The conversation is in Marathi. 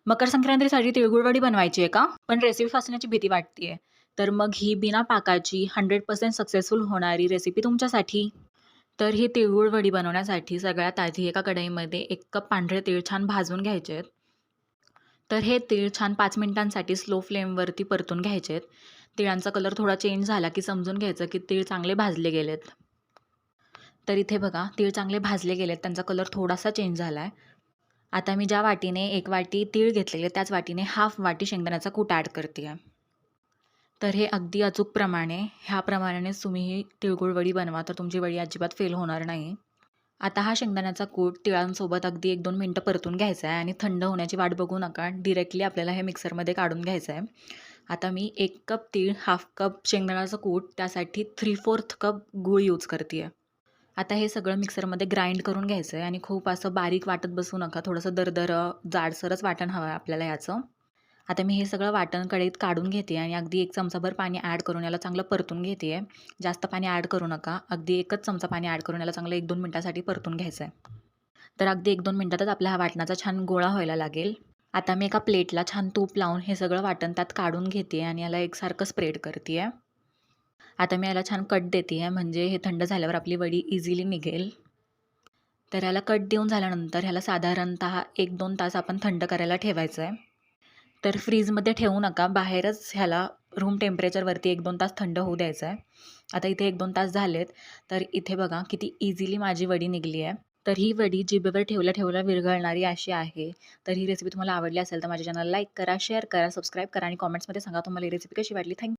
मकर संक्रांतीसाठी तिळगुळ वडी बनवायची आहे का? पण रेसिपी फसण्याची भीती वाटतेय. तर मग ही बिना पाकाची 100% सक्सेसफुल होणारी रेसिपी तुमच्यासाठी. तर ही तिळगुळ वडी बनवण्यासाठी सगळ्यात आधी एका कढईमध्ये 1 कप पांढरे तीळ छान भाजून घ्यायचे आहेत. तर हे तीळ छान 5 मिनिटांसाठी स्लो फ्लेमवरती परतून घ्यायचे आहेत. तिळांचा कलर थोडा चेंज झाला की समजून घ्यायचं की तीळ चांगले भाजले गेलेत. तर इथे बघा तीळ चांगले भाजले गेलेत, त्यांचा कलर थोडासा चेंज झाला आहे. आता मी ज्या वाटीने 1 वाटी तीळ घेतलेले त्याच वाटीने हाफ वाटी शेंगदाण्याचा कूट ॲड करते आहे. तर हे अगदी अचूक प्रमाणे ह्या प्रमाणानेच तुम्ही ही तिळगुळ वडी बनवा, तर तुमची वडी अजिबात फेल होणार नाही. आता हा शेंगदाण्याचा कूट तिळांसोबत अगदी 1-2 मिनिटं परतून घ्यायचा आहे आणि थंड होण्याची वाट बघू नका. डायरेक्टली आपल्याला हे मिक्सरमध्ये काढून घ्यायचं आहे. आता मी 1 कप तीळ, हाफ कप शेंगदाण्याचा कूट, त्यासाठी 3/4 कप गूळ यूज करते आहे. आता हे सगळं मिक्सरमध्ये ग्राइंड करून घ्यायचं आहे आणि खूप असं बारीक वाटत बसू नका. थोडंसं दरदरं, जाडसरच वाटण हवं आहे आपल्याला याचं. आता मी हे सगळं वाटण कढईत काढून घेते आणि अगदी 1 चमचाभर पाणी ॲड करून याला चांगलं परतून घेते आहे. जास्त पाणी ॲड करू नका. अगदी 1च चमचा पाणी ॲड करून याला चांगलं 1-2 मिनिटासाठी परतून घ्यायचं आहे. तर अगदी 1-2 मिनिटातच आपल्या हा वाटणाचा छान गोळा व्हायला लागेल. आता मी एका प्लेटला छान तूप लावून हे सगळं वाटण त्यात काढून घेते आणि याला एकसारखं स्प्रेड करते आहे. आता मी याला छान कट देते आहे, म्हणजे हे थंड झाल्यावर आपली वडी इझिली निघेल. तर याला कट देऊन झाल्यानंतर ह्याला साधारणतः 1-2 तास आपण थंड करायला ठेवायचं आहे. तर फ्रीजमध्ये ठेवू नका, बाहेरच ह्याला रूम टेम्परेचरवरती 1-2 तास थंड होऊ द्यायचं आहे. आता इथे 1-2 तास झालेत, तर इथे बघा किती इझिली माझी वडी निघली आहे. तर ही वडी जिभेवर ठेवल्या ठेवल्या विरघळणारी अशी आहे. तर ही रेसिपी तुम्हाला आवडली असेल तर माझ्या चॅनलला लाईक करा, शेअर करा, सबस्क्राईब करा आणि कमेंट्समध्ये सांगा तुम्हाला ही रेसिपी कशी वाटली. थँक